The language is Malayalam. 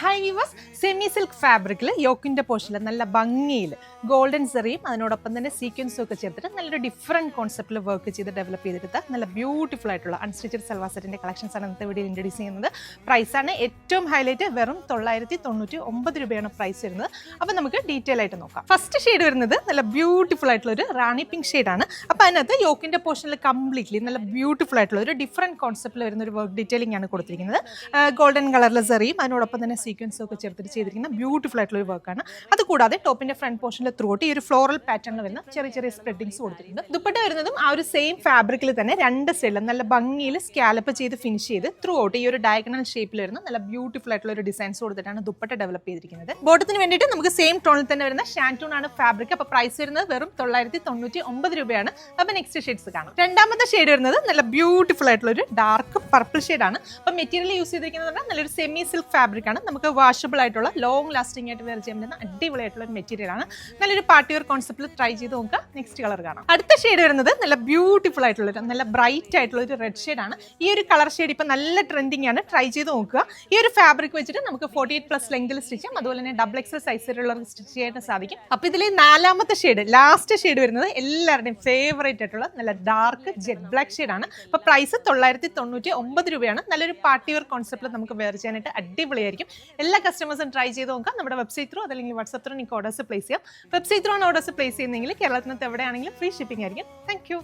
ഹൈ വിവേഴ്സ്, സെമി സിൽക്ക് ഫാബ്രിക്കിൽ യോക്കിൻ്റെ പോർഷനിൽ നല്ല ഭംഗിയിൽ ഗോൾഡൻ സെറിയും അതിനോടൊപ്പം തന്നെ സീക്വൻസും ഒക്കെ ചേർത്തിട്ട് നല്ലൊരു ഡിഫറെൻറ്റ് കോൺസെപ്റ്റിൽ വർക്ക് ചെയ്ത് ഡെവലപ്പ് ചെയ്തെടുത്ത നല്ല ബ്യൂട്ടിഫുൾ ആയിട്ടുള്ള അൺസ്റ്റിച്ചഡ് സൽവാർ സെറ്റിൻ്റെ കളക്ഷൻസ് ആണ് ഇന്നത്തെ വീഡിയോ ഇൻട്രൊഡ്യൂസ് ചെയ്യുന്നത്. പ്രൈസാണ് ഏറ്റവും ഹൈലൈറ്റ്, വെറും 999 രൂപയാണ് പ്രൈസ് വരുന്നത്. അപ്പോൾ നമുക്ക് ഡീറ്റെയിൽ ആയിട്ട് നോക്കാം. ഫസ്റ്റ് ഷെയ്ഡ് വരുന്നത് നല്ല ബ്യൂട്ടിഫുൾ ആയിട്ടുള്ള ഒരു റാണി പിങ്ക് ഷെയ്ഡാണ്. അപ്പോൾ അതിനകത്ത് യോക്കിൻ്റെ പോർഷനിൽ കംപ്ലീറ്റ്ലി നല്ല ബ്യൂട്ടിഫുൾ ആയിട്ടുള്ള ഒരു ഡിഫറെൻറ്റ് കോൺസെപ്റ്റിൽ വരുന്ന ഒരു വർക്ക് ഡീറ്റെയിലിംഗ് ആണ് കൊടുത്തിരിക്കുന്നത്. ഗോൾഡൻ കളറിലെ സെറിയും അതിനോടൊപ്പം തന്നെ സീക്വൻസും ഒക്കെ ചേർത്തിട്ട് ചെയ്തിരിക്കുന്ന ബ്യൂട്ടിഫുൾ ആയിട്ടുള്ള ഒരു വർക്കാണ്. അതുകൂടാതെ ടോപ്പിന്റെ ഫ്രണ്ട് പോർഷനിൽ ത്രൂട്ട് ഈ ഒരു ഫ്ലോറൽ പാറ്റേണിൽ വരുന്ന ചെറിയ ചെറിയ സ്പ്രെഡിങ്സ് കൊടുത്തിട്ടുണ്ട്. ദുപ്പട്ട വരുന്നതും ആ ഒരു സെയിം ഫാബ്രിക്കിൽ തന്നെ രണ്ട് സൈഡിലും നല്ല ഭംഗിയിൽ സ്കാലപ്പ് ചെയ്ത് ഫിനിഷ് ചെയ്ത് ത്രൂ ഔട്ട് ഈ ഒരു ഡയഗണൽ ഷേപ്പിൽ വരുന്ന നല്ല ബ്യൂട്ടിഫുൾ ആയിട്ടുള്ള ഒരു ഡിസൈൻസ് കൊടുത്തിട്ടാണ് ദുപ്പട്ട ഡെവലപ്പ് ചെയ്തിരിക്കുന്നത്. ബോട്ടത്തിന് വേണ്ടിയിട്ട് നമുക്ക് സെയിം ടോണിൽ തന്നെ വരുന്ന ഷാൻറ്റൂൺ ആണ് ഫാബ്രിക്. അപ്പോൾ പ്രൈസ് വരുന്നത് വെറും 999 രൂപയാണ്. അപ്പോൾ നെക്സ്റ്റ് ഷെയ്ഡ്സ് കാണാം. രണ്ടാമത്തെ ഷെയ്ഡ് വരുന്നത് നല്ല ബ്യൂട്ടിഫുൾ ആയിട്ടുള്ള ഒരു ഡാർക്ക് പർപ്പിൾ ഷെയ്ഡാണ്. അപ്പോൾ മെറ്റീരിയൽ യൂസ് ചെയ്തിരിക്കുന്നത് നല്ലൊരു സെമി സിൽക്ക് ഫാബ്രിക് ആണ്. നമുക്ക് വാഷബിൾ ആയിട്ടുള്ള ലോങ് ലാസ്റ്റിംഗ് ആയിട്ട് വെയർ ചെയ്യാൻ പറ്റുന്ന അടിപൊളിയായിട്ടുള്ള ഒരു മെറ്റീരിയൽ ആണ്. നല്ലൊരു പാർട്ടി വെയർ കോൺസെപ്റ്റിൽ ട്രൈ ചെയ്ത് നോക്കുക. നെക്സ്റ്റ് കളർ കാണാം. അടുത്ത ഷെയ്ഡ് വരുന്നത് നല്ല ബ്യൂട്ടിഫുൾ ആയിട്ടുള്ള ഒരു നല്ല ബ്രൈറ്റ് ആയിട്ടുള്ള ഒരു റെഡ് ഷെയ്ഡ് ആണ്. ഈ ഒരു കളർ ഷെയ്ഡ് ഇപ്പം നല്ല ട്രെൻഡിങ് ആണ്. ട്രൈ ചെയ്ത് നോക്കുക. ഈ ഒരു ഫാബ്രിക് വെച്ചിട്ട് നമുക്ക് 48+ ലെങ്തിൽ സ്റ്റിച്ച് ചെയ്യാം. അതുപോലെ തന്നെ ഡബിൾ എക്സൽ സൈസിലുള്ള സ്റ്റിച്ച് ചെയ്യാൻ സാധിക്കും. അപ്പോൾ ഇതിൽ നാലാമത്തെ ഷെയ്ഡ്, ലാസ്റ്റ് ഷെയ്ഡ് വരുന്നത് എല്ലാവരുടെയും ഫേവറേറ്റ് ആയിട്ടുള്ള നല്ല ഡാർക്ക് ജെറ്റ് ബ്ലാക്ക് ഷെയ്ഡ് ആണ്. അപ്പോൾ പ്രൈസ് 999 രൂപയാണ്. നല്ലൊരു പാർട്ടി വെയർ കോൺസെപ്റ്റിൽ നമുക്ക് വെയർ ചെയ്യാനായിട്ട് അടിപൊളിയായിരിക്കും. എല്ലാ കസ്റ്റമേഴ്സും ട്രൈ ചെയ്ത് നോക്കാം. നമ്മുടെ വെബ്സൈറ്റ് ത്രൂ അതല്ലെങ്കിൽ വാട്സ്ആപ്പ് ത്രൂ നിങ്ങൾക്ക് ഓർഡേഴ്സ് പ്ലേസ് ചെയ്യാം. വെബ്സൈറ്റ് ത്രൂ ആണ് ഓർഡേഴ്സ് പ്ലേസ് ചെയ്യുന്നതെങ്കിൽ കേരളത്തിനകത്ത് എവിടെയാണെങ്കിലും ഫ്രീ ഷിപ്പിംഗ് ആയിരിക്കും. Thank you.